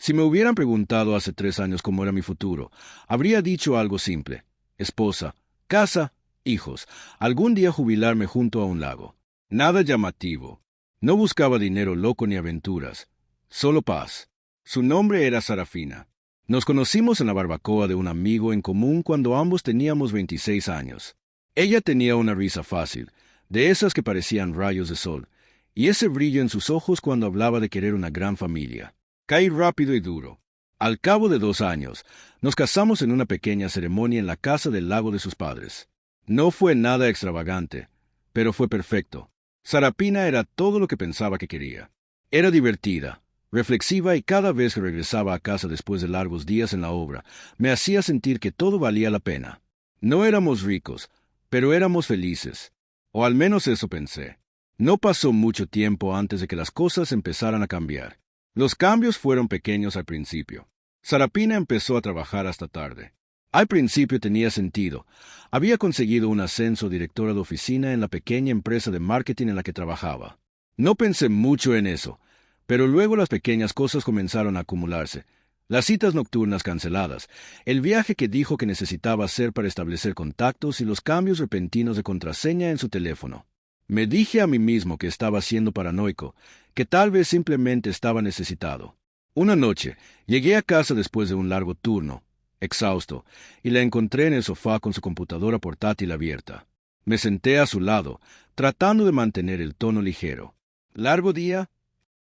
Si me hubieran preguntado hace 3 años cómo era mi futuro, habría dicho algo simple: esposa, casa, hijos, algún día jubilarme junto a un lago. Nada llamativo. No buscaba dinero loco ni aventuras, solo paz. Su nombre era Sarafina. Nos conocimos en la barbacoa de un amigo en común cuando ambos teníamos 26 años. Ella tenía una risa fácil, de esas que parecían rayos de sol, y ese brillo en sus ojos cuando hablaba de querer una gran familia. Caí rápido y duro. Al cabo de 2 años, nos casamos en una pequeña ceremonia en la casa del lago de sus padres. No fue nada extravagante, pero fue perfecto. Sarapina era todo lo que pensaba que quería. Era divertida, reflexiva y cada vez que regresaba a casa después de largos días en la obra, me hacía sentir que todo valía la pena. No éramos ricos, pero éramos felices. O al menos eso pensé. No pasó mucho tiempo antes de que las cosas empezaran a cambiar. Los cambios fueron pequeños al principio. Sarapina empezó a trabajar hasta tarde. Al principio tenía sentido. Había conseguido un ascenso a directora de oficina en la pequeña empresa de marketing en la que trabajaba. No pensé mucho en eso, pero luego las pequeñas cosas comenzaron a acumularse. Las citas nocturnas canceladas, el viaje que dijo que necesitaba hacer para establecer contactos y los cambios repentinos de contraseña en su teléfono. Me dije a mí mismo que estaba siendo paranoico, que tal vez simplemente estaba necesitado. Una noche, llegué a casa después de un largo turno, exhausto, y la encontré en el sofá con su computadora portátil abierta. Me senté a su lado, tratando de mantener el tono ligero. ¿Largo día?,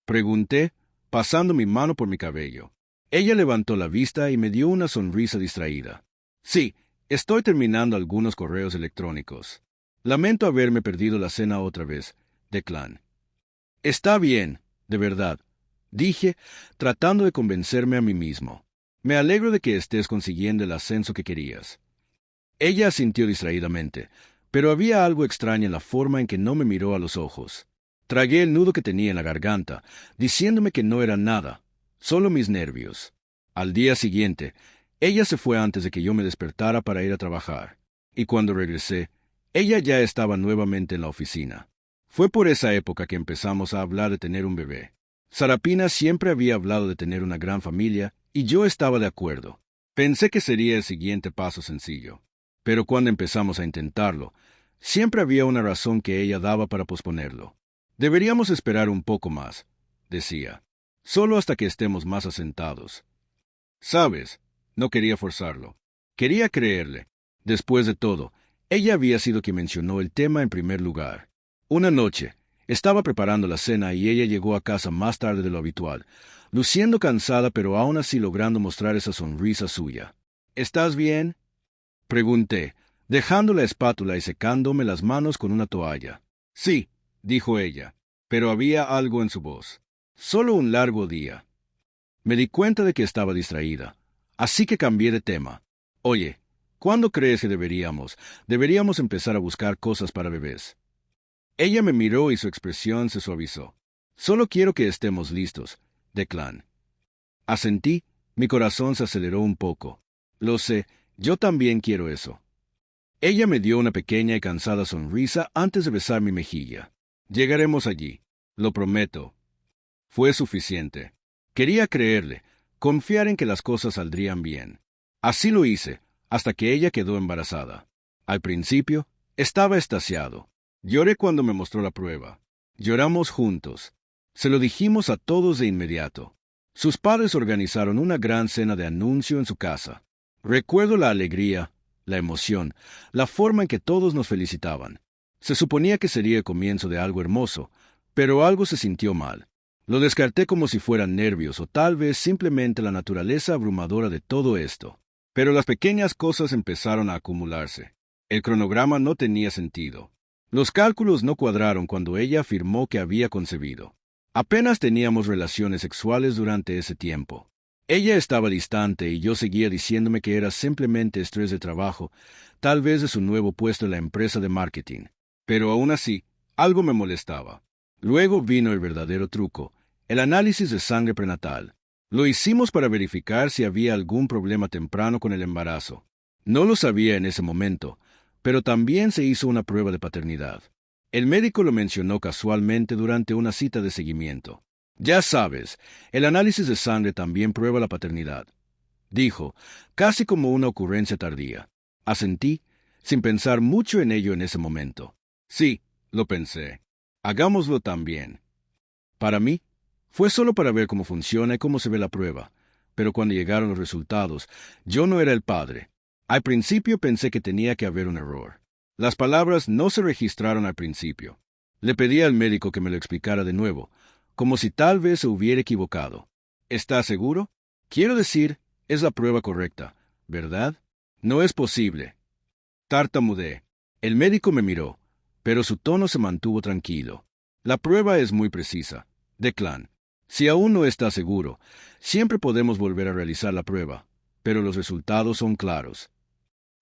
pregunté, pasando mi mano por mi cabello. Ella levantó la vista y me dio una sonrisa distraída. Sí, estoy terminando algunos correos electrónicos. Lamento haberme perdido la cena otra vez, Declan. Está bien, de verdad, dije, tratando de convencerme a mí mismo. Me alegro de que estés consiguiendo el ascenso que querías. Ella asintió distraídamente, pero había algo extraño en la forma en que no me miró a los ojos. Tragué el nudo que tenía en la garganta, diciéndome que no era nada, solo mis nervios. Al día siguiente, ella se fue antes de que yo me despertara para ir a trabajar, y cuando regresé, ella ya estaba nuevamente en la oficina. Fue por esa época que empezamos a hablar de tener un bebé. Sarapina siempre había hablado de tener una gran familia, y yo estaba de acuerdo. Pensé que sería el siguiente paso sencillo. Pero cuando empezamos a intentarlo, siempre había una razón que ella daba para posponerlo. Deberíamos esperar un poco más, decía, solo hasta que estemos más asentados. ¿Sabes? No quería forzarlo. Quería creerle. Después de todo, ella había sido quien mencionó el tema en primer lugar. Una noche, estaba preparando la cena y ella llegó a casa más tarde de lo habitual, luciendo cansada pero aún así logrando mostrar esa sonrisa suya. ¿Estás bien?, pregunté, dejando la espátula y secándome las manos con una toalla. Sí, dijo ella, pero había algo en su voz. Solo un largo día. Me di cuenta de que estaba distraída, así que cambié de tema. Oye, ¿cuándo crees que deberíamos empezar a buscar cosas para bebés? Ella me miró y su expresión se suavizó. Solo quiero que estemos listos, Declan. Asentí, mi corazón se aceleró un poco. Lo sé, yo también quiero eso. Ella me dio una pequeña y cansada sonrisa antes de besar mi mejilla. Llegaremos allí, lo prometo. Fue suficiente. Quería creerle, confiar en que las cosas saldrían bien. Así lo hice, hasta que ella quedó embarazada. Al principio, estaba extasiado. Lloré cuando me mostró la prueba. Lloramos juntos. Se lo dijimos a todos de inmediato. Sus padres organizaron una gran cena de anuncio en su casa. Recuerdo la alegría, la emoción, la forma en que todos nos felicitaban. Se suponía que sería el comienzo de algo hermoso, pero algo se sintió mal. Lo descarté como si fueran nervios o tal vez simplemente la naturaleza abrumadora de todo esto. Pero las pequeñas cosas empezaron a acumularse. El cronograma no tenía sentido. Los cálculos no cuadraron cuando ella afirmó que había concebido. Apenas teníamos relaciones sexuales durante ese tiempo. Ella estaba distante y yo seguía diciéndome que era simplemente estrés de trabajo, tal vez de su nuevo puesto en la empresa de marketing. Pero aún así, algo me molestaba. Luego vino el verdadero truco, el análisis de sangre prenatal. Lo hicimos para verificar si había algún problema temprano con el embarazo. No lo sabía en ese momento, pero también se hizo una prueba de paternidad. El médico lo mencionó casualmente durante una cita de seguimiento. Ya sabes, el análisis de sangre también prueba la paternidad, dijo, casi como una ocurrencia tardía. Asentí, sin pensar mucho en ello en ese momento. Sí, lo pensé. Hagámoslo también. Para mí, fue solo para ver cómo funciona y cómo se ve la prueba, pero cuando llegaron los resultados, yo no era el padre. Al principio pensé que tenía que haber un error. Las palabras no se registraron al principio. Le pedí al médico que me lo explicara de nuevo, como si tal vez se hubiera equivocado. ¿Está seguro? Quiero decir, es la prueba correcta, ¿verdad? No es posible. Tartamudeé. El médico me miró, pero su tono se mantuvo tranquilo. La prueba es muy precisa. Declan. Si aún no está seguro, siempre podemos volver a realizar la prueba, pero los resultados son claros.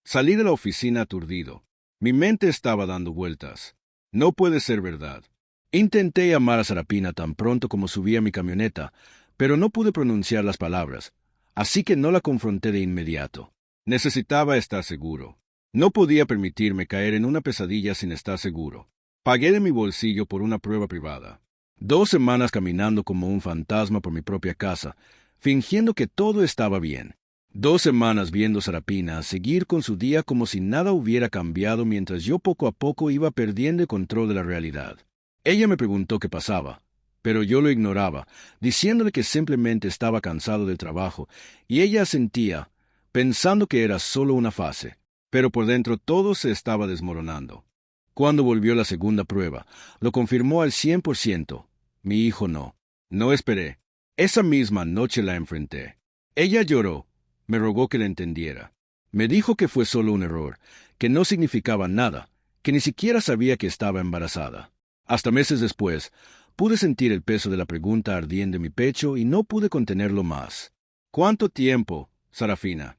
Salí de la oficina aturdido. Mi mente estaba dando vueltas. No puede ser verdad. Intenté llamar a Sarapina tan pronto como subí a mi camioneta, pero no pude pronunciar las palabras, así que no la confronté de inmediato. Necesitaba estar seguro. No podía permitirme caer en una pesadilla sin estar seguro. Pagué de mi bolsillo por una prueba privada. 2 semanas caminando como un fantasma por mi propia casa, fingiendo que todo estaba bien. 2 semanas viendo a Sarapina seguir con su día como si nada hubiera cambiado mientras yo poco a poco iba perdiendo el control de la realidad. Ella me preguntó qué pasaba, pero yo lo ignoraba, diciéndole que simplemente estaba cansado del trabajo, y ella asentía, pensando que era solo una fase, pero por dentro todo se estaba desmoronando. Cuando volvió la segunda prueba, lo confirmó al 100%. Mi hijo no. No esperé. Esa misma noche la enfrenté. Ella lloró. Me rogó que la entendiera. Me dijo que fue solo un error, que no significaba nada, que ni siquiera sabía que estaba embarazada. Hasta meses después, pude sentir el peso de la pregunta ardiendo en mi pecho y no pude contenerlo más. ¿Cuánto tiempo, Sarafina?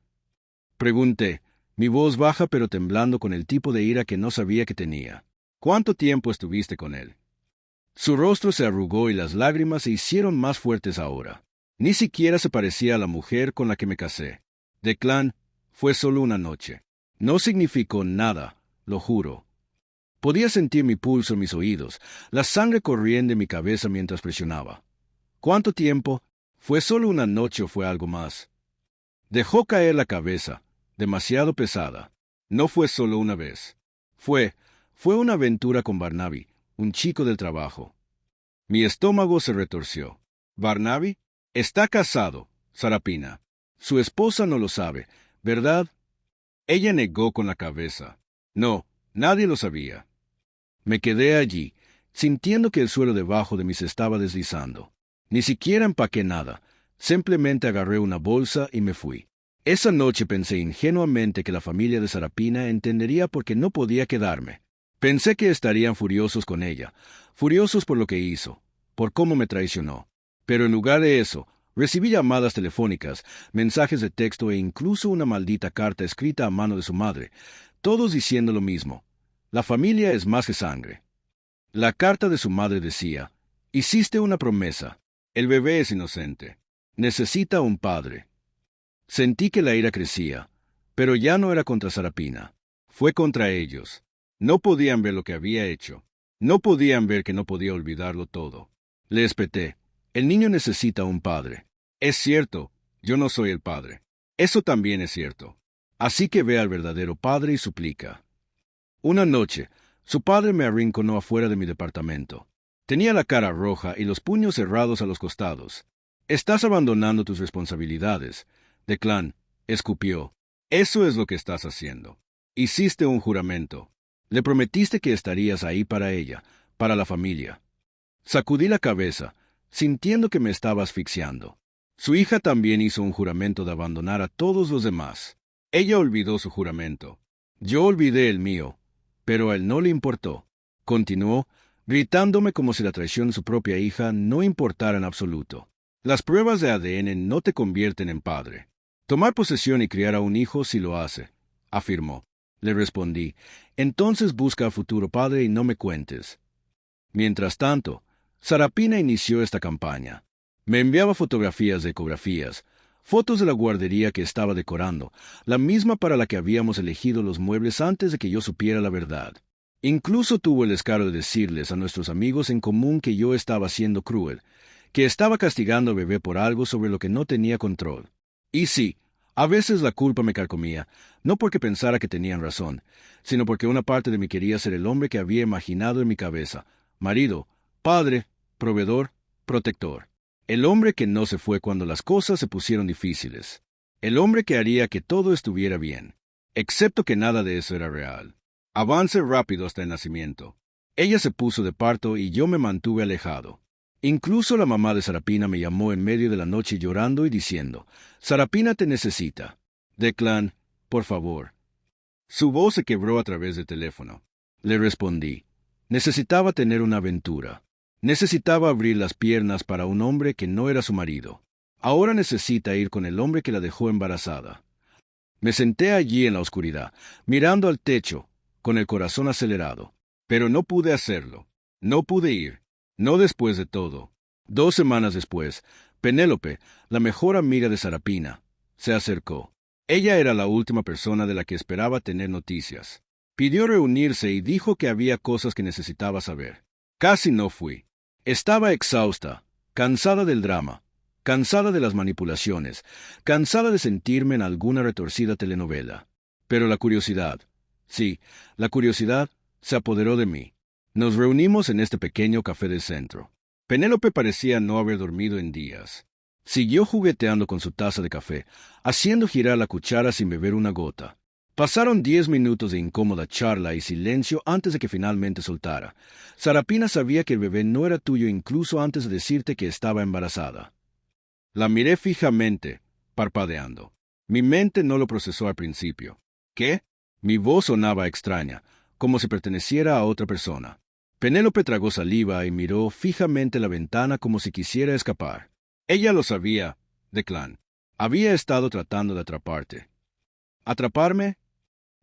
Pregunté, mi voz baja pero temblando con el tipo de ira que no sabía que tenía. ¿Cuánto tiempo estuviste con él? Su rostro se arrugó y las lágrimas se hicieron más fuertes ahora. Ni siquiera se parecía a la mujer con la que me casé. Declan, fue solo una noche. No significó nada, lo juro. Podía sentir mi pulso en mis oídos, la sangre corriendo en mi cabeza mientras presionaba. ¿Cuánto tiempo? ¿Fue solo una noche o fue algo más? Dejó caer la cabeza, demasiado pesada. No fue solo una vez. Fue una aventura con Barnaby, un chico del trabajo. Mi estómago se retorció. ¿Barnaby? Está casado, Sarapina. Su esposa no lo sabe, ¿verdad? Ella negó con la cabeza. No, nadie lo sabía. Me quedé allí, sintiendo que el suelo debajo de mí se estaba deslizando. Ni siquiera empaqué nada, simplemente agarré una bolsa y me fui. Esa noche pensé ingenuamente que la familia de Sarapina entendería por qué no podía quedarme. Pensé que estarían furiosos con ella, furiosos por lo que hizo, por cómo me traicionó. Pero en lugar de eso, recibí llamadas telefónicas, mensajes de texto e incluso una maldita carta escrita a mano de su madre, todos diciendo lo mismo. La familia es más que sangre. La carta de su madre decía, hiciste una promesa. El bebé es inocente. Necesita un padre. Sentí que la ira crecía, pero ya no era contra Sarapina. Fue contra ellos. No podían ver lo que había hecho. No podían ver que no podía olvidarlo todo. Le espeté. El niño necesita un padre. Es cierto, yo no soy el padre. Eso también es cierto. Así que ve al verdadero padre y suplica. Una noche, su padre me arrinconó afuera de mi departamento. Tenía la cara roja y los puños cerrados a los costados. Estás abandonando tus responsabilidades. Declan, escupió. Eso es lo que estás haciendo. Hiciste un juramento. Le prometiste que estarías ahí para ella, para la familia. Sacudí la cabeza, sintiendo que me estaba asfixiando. Su hija también hizo un juramento de abandonar a todos los demás. Ella olvidó su juramento. Yo olvidé el mío, pero a él no le importó. Continuó, gritándome como si la traición de su propia hija no importara en absoluto. Las pruebas de ADN no te convierten en padre. Tomar posesión y criar a un hijo sí lo hace, afirmó. Le respondí, entonces busca a futuro padre y no me cuentes. Mientras tanto, Sarapina inició esta campaña. Me enviaba fotografías de ecografías, fotos de la guardería que estaba decorando, la misma para la que habíamos elegido los muebles antes de que yo supiera la verdad. Incluso tuvo el descaro de decirles a nuestros amigos en común que yo estaba siendo cruel, que estaba castigando a bebé por algo sobre lo que no tenía control. Y sí, a veces la culpa me carcomía, no porque pensara que tenían razón, sino porque una parte de mí quería ser el hombre que había imaginado en mi cabeza: marido, padre, proveedor, protector. El hombre que no se fue cuando las cosas se pusieron difíciles. El hombre que haría que todo estuviera bien. Excepto que nada de eso era real. Avance rápido hasta el nacimiento. Ella se puso de parto y yo me mantuve alejado. Incluso la mamá de Sarapina me llamó en medio de la noche llorando y diciendo: «Sarapina te necesita. Declan, por favor». Su voz se quebró a través del teléfono. Le respondí. Necesitaba tener una aventura. Necesitaba abrir las piernas para un hombre que no era su marido. Ahora necesita ir con el hombre que la dejó embarazada. Me senté allí en la oscuridad, mirando al techo, con el corazón acelerado. Pero no pude hacerlo. No pude ir. No después de todo. 2 semanas después, Penélope, la mejor amiga de Sarapina, se acercó. Ella era la última persona de la que esperaba tener noticias. Pidió reunirse y dijo que había cosas que necesitaba saber. Casi no fui. Estaba exhausta, cansada del drama, cansada de las manipulaciones, cansada de sentirme en alguna retorcida telenovela. Pero la curiosidad, sí, la curiosidad se apoderó de mí. Nos reunimos en este pequeño café del centro. Penélope parecía no haber dormido en días. Siguió jugueteando con su taza de café, haciendo girar la cuchara sin beber una gota. Pasaron 10 minutos de incómoda charla y silencio antes de que finalmente soltara. Sarapina sabía que el bebé no era tuyo incluso antes de decirte que estaba embarazada. La miré fijamente, parpadeando. Mi mente no lo procesó al principio. ¿Qué? Mi voz sonaba extraña, como si perteneciera a otra persona. Penélope tragó saliva y miró fijamente la ventana como si quisiera escapar. Ella lo sabía, Declan. Había estado tratando de atraparte. ¿Atraparme?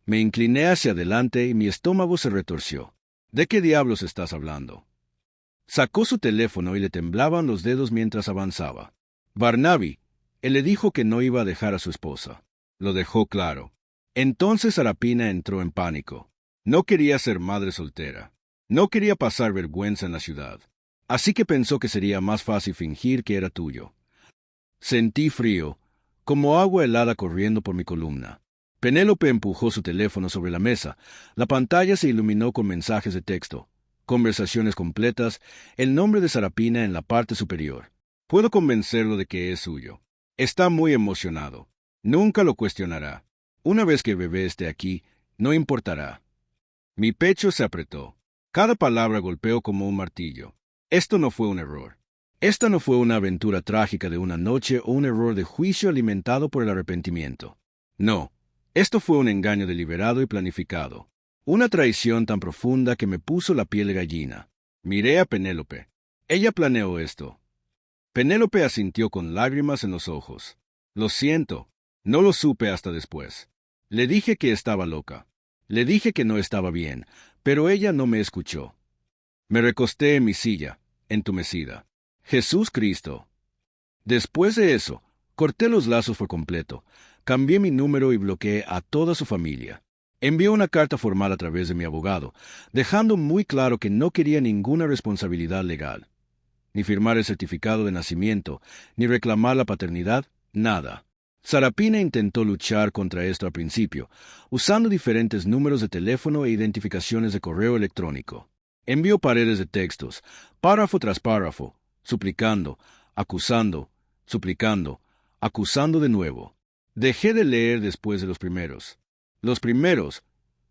Me incliné hacia adelante y mi estómago se retorció. ¿De qué diablos estás hablando? Sacó su teléfono y le temblaban los dedos mientras avanzaba. Barnaby, él le dijo que no iba a dejar a su esposa. Lo dejó claro. Entonces Sarapina entró en pánico. No quería ser madre soltera. No quería pasar vergüenza en la ciudad. Así que pensó que sería más fácil fingir que era tuyo. Sentí frío, como agua helada corriendo por mi columna. Penélope empujó su teléfono sobre la mesa. La pantalla se iluminó con mensajes de texto, conversaciones completas, el nombre de Sarapina en la parte superior. Puedo convencerlo de que es suyo. Está muy emocionado. Nunca lo cuestionará. Una vez que el bebé esté aquí, no importará. Mi pecho se apretó. Cada palabra golpeó como un martillo. Esto no fue un error. Esta no fue una aventura trágica de una noche o un error de juicio alimentado por el arrepentimiento. No. Esto fue un engaño deliberado y planificado. Una traición tan profunda que me puso la piel de gallina. Miré a Penélope. Ella planeó esto. Penélope asintió con lágrimas en los ojos. Lo siento. No lo supe hasta después. Le dije que estaba loca. Le dije que no estaba bien, pero ella no me escuchó. Me recosté en mi silla, entumecida. Jesús Cristo. Después de eso, corté los lazos por completo. Cambié mi número y bloqueé a toda su familia. Envié una carta formal a través de mi abogado, dejando muy claro que no quería ninguna responsabilidad legal. Ni firmar el certificado de nacimiento, ni reclamar la paternidad, nada. Sarapina intentó luchar contra esto al principio, usando diferentes números de teléfono e identificaciones de correo electrónico. Envió paredes de textos, párrafo tras párrafo, suplicando, acusando, suplicando, acusando de nuevo. Dejé de leer después de los primeros. Los primeros.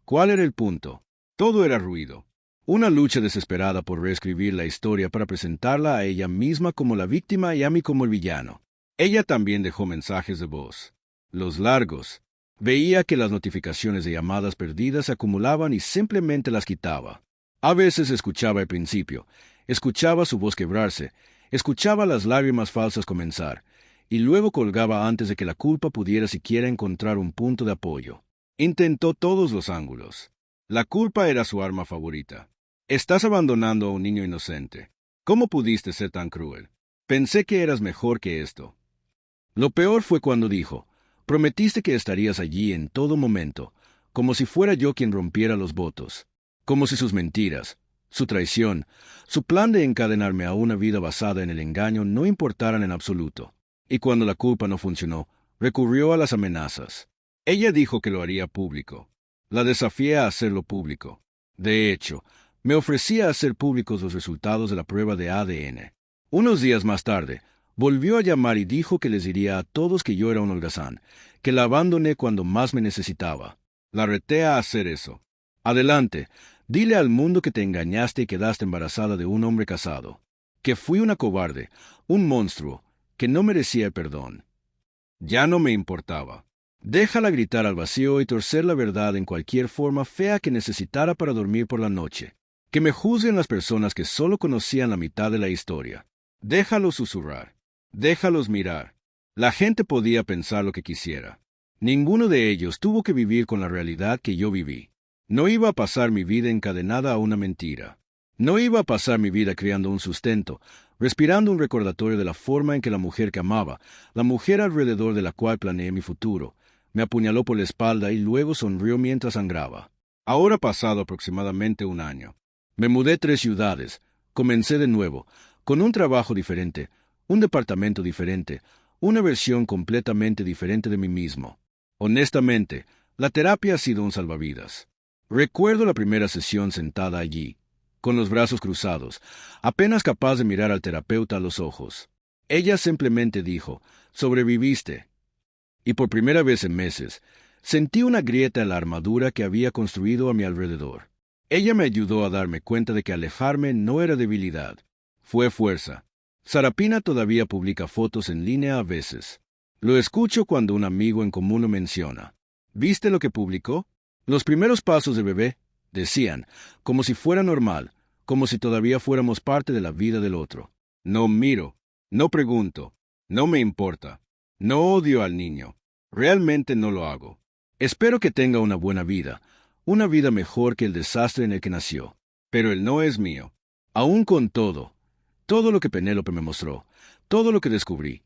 ¿Cuál era el punto? Todo era ruido. Una lucha desesperada por reescribir la historia para presentarla a ella misma como la víctima y a mí como el villano. Ella también dejó mensajes de voz. Los largos. Veía que las notificaciones de llamadas perdidas se acumulaban y simplemente las quitaba. A veces escuchaba el principio, escuchaba su voz quebrarse, escuchaba las lágrimas falsas comenzar, y luego colgaba antes de que la culpa pudiera siquiera encontrar un punto de apoyo. Intentó todos los ángulos. La culpa era su arma favorita. Estás abandonando a un niño inocente. ¿Cómo pudiste ser tan cruel? Pensé que eras mejor que esto. Lo peor fue cuando dijo, prometiste que estarías allí en todo momento, como si fuera yo quien rompiera los votos, como si sus mentiras, su traición, su plan de encadenarme a una vida basada en el engaño no importaran en absoluto. Y cuando la culpa no funcionó, recurrió a las amenazas. Ella dijo que lo haría público. La desafié a hacerlo público. De hecho, me ofrecía hacer públicos los resultados de la prueba de ADN. Unos días más tarde, volvió a llamar y dijo que les diría a todos que yo era un holgazán, que la abandoné cuando más me necesitaba. La reté a hacer eso. Adelante, dile al mundo que te engañaste y quedaste embarazada de un hombre casado. Que fui una cobarde, un monstruo, que no merecía el perdón. Ya no me importaba. Déjala gritar al vacío y torcer la verdad en cualquier forma fea que necesitara para dormir por la noche. Que me juzguen las personas que solo conocían la mitad de la historia. Déjalos susurrar. Déjalos mirar. La gente podía pensar lo que quisiera. Ninguno de ellos tuvo que vivir con la realidad que yo viví. No iba a pasar mi vida encadenada a una mentira. No iba a pasar mi vida creando un sustento, respirando un recordatorio de la forma en que la mujer que amaba, la mujer alrededor de la cual planeé mi futuro, me apuñaló por la espalda y luego sonrió mientras sangraba. Ahora ha pasado aproximadamente un año. Me mudé 3 ciudades, comencé de nuevo, con un trabajo diferente, un departamento diferente, una versión completamente diferente de mí mismo. Honestamente, la terapia ha sido un salvavidas. Recuerdo la primera sesión sentada allí, con los brazos cruzados, apenas capaz de mirar al terapeuta a los ojos. Ella simplemente dijo, «Sobreviviste». Y por primera vez en meses, sentí una grieta en la armadura que había construido a mi alrededor. Ella me ayudó a darme cuenta de que alejarme no era debilidad, fue fuerza. Sarapina todavía publica fotos en línea a veces. Lo escucho cuando un amigo en común lo menciona. ¿Viste lo que publicó? Los primeros pasos de bebé, decían, como si fuera normal, como si todavía fuéramos parte de la vida del otro. No miro, no pregunto, no me importa. No odio al niño. Realmente no lo hago. Espero que tenga una buena vida, una vida mejor que el desastre en el que nació. Pero él no es mío. Aún con todo lo que Penélope me mostró, todo lo que descubrí,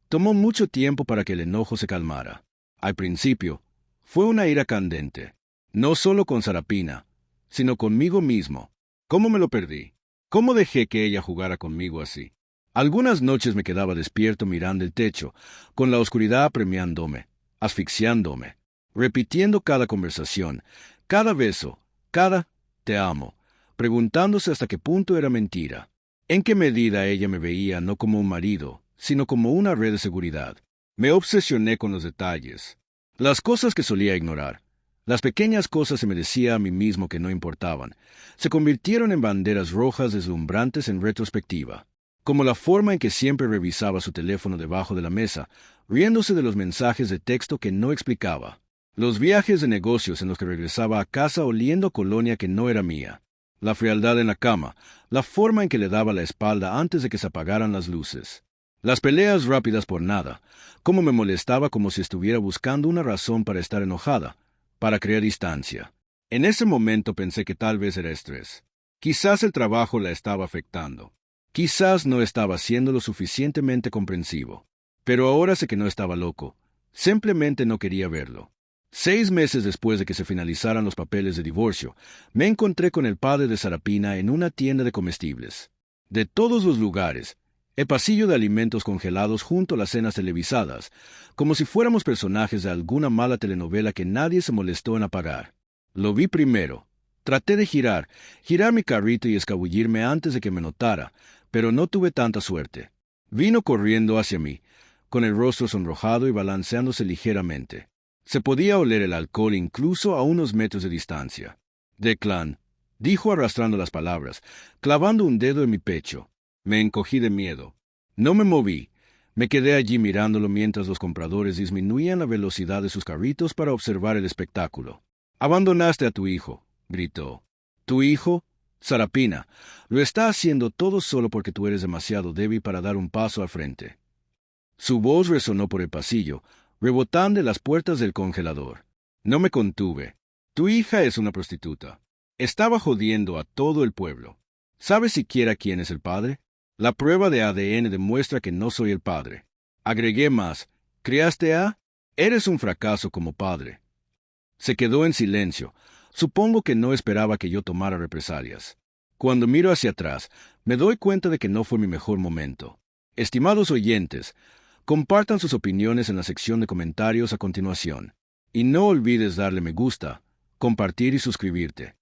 tomó mucho tiempo para que el enojo se calmara. Al principio, fue una ira candente, no solo con Sarapina, sino conmigo mismo. ¿Cómo me lo perdí? ¿Cómo dejé que ella jugara conmigo así? Algunas noches me quedaba despierto mirando el techo, con la oscuridad apremiándome, asfixiándome, repitiendo cada conversación, cada beso, cada «te amo», preguntándose hasta qué punto era mentira. En qué medida ella me veía no como un marido, sino como una red de seguridad. Me obsesioné con los detalles, las cosas que solía ignorar. Las pequeñas cosas se me decía a mí mismo que no importaban. Se convirtieron en banderas rojas deslumbrantes en retrospectiva, como la forma en que siempre revisaba su teléfono debajo de la mesa, riéndose de los mensajes de texto que no explicaba, los viajes de negocios en los que regresaba a casa oliendo colonia que no era mía, la frialdad en la cama, la forma en que le daba la espalda antes de que se apagaran las luces. Las peleas rápidas por nada, cómo me molestaba como si estuviera buscando una razón para estar enojada, para crear distancia. En ese momento pensé que tal vez era estrés. Quizás el trabajo la estaba afectando. Quizás no estaba siendo lo suficientemente comprensivo. Pero ahora sé que no estaba loco. Simplemente no quería verlo. 6 meses después de que se finalizaran los papeles de divorcio, me encontré con el padre de Sarapina en una tienda de comestibles. De todos los lugares, el pasillo de alimentos congelados junto a las cenas televisadas, como si fuéramos personajes de alguna mala telenovela que nadie se molestó en apagar. Lo vi primero. Traté de girar mi carrito y escabullirme antes de que me notara, pero no tuve tanta suerte. Vino corriendo hacia mí, con el rostro sonrojado y balanceándose ligeramente. Se podía oler el alcohol incluso a unos metros de distancia. «Declan», dijo arrastrando las palabras, clavando un dedo en mi pecho. Me encogí de miedo. No me moví. Me quedé allí mirándolo mientras los compradores disminuían la velocidad de sus carritos para observar el espectáculo. «Abandonaste a tu hijo», gritó. «¿Tu hijo?» «Sarapina, lo está haciendo todo solo porque tú eres demasiado débil para dar un paso al frente». Su voz resonó por el pasillo, rebotando en las puertas del congelador. No me contuve. «Tu hija es una prostituta». Estaba jodiendo a todo el pueblo. ¿Sabes siquiera quién es el padre? La prueba de ADN demuestra que no soy el padre. Agregué más. ¿Criaste a? Eres un fracaso como padre. Se quedó en silencio. Supongo que no esperaba que yo tomara represalias. Cuando miro hacia atrás, me doy cuenta de que no fue mi mejor momento. Estimados oyentes, compartan sus opiniones en la sección de comentarios a continuación. Y no olvides darle me gusta, compartir y suscribirte.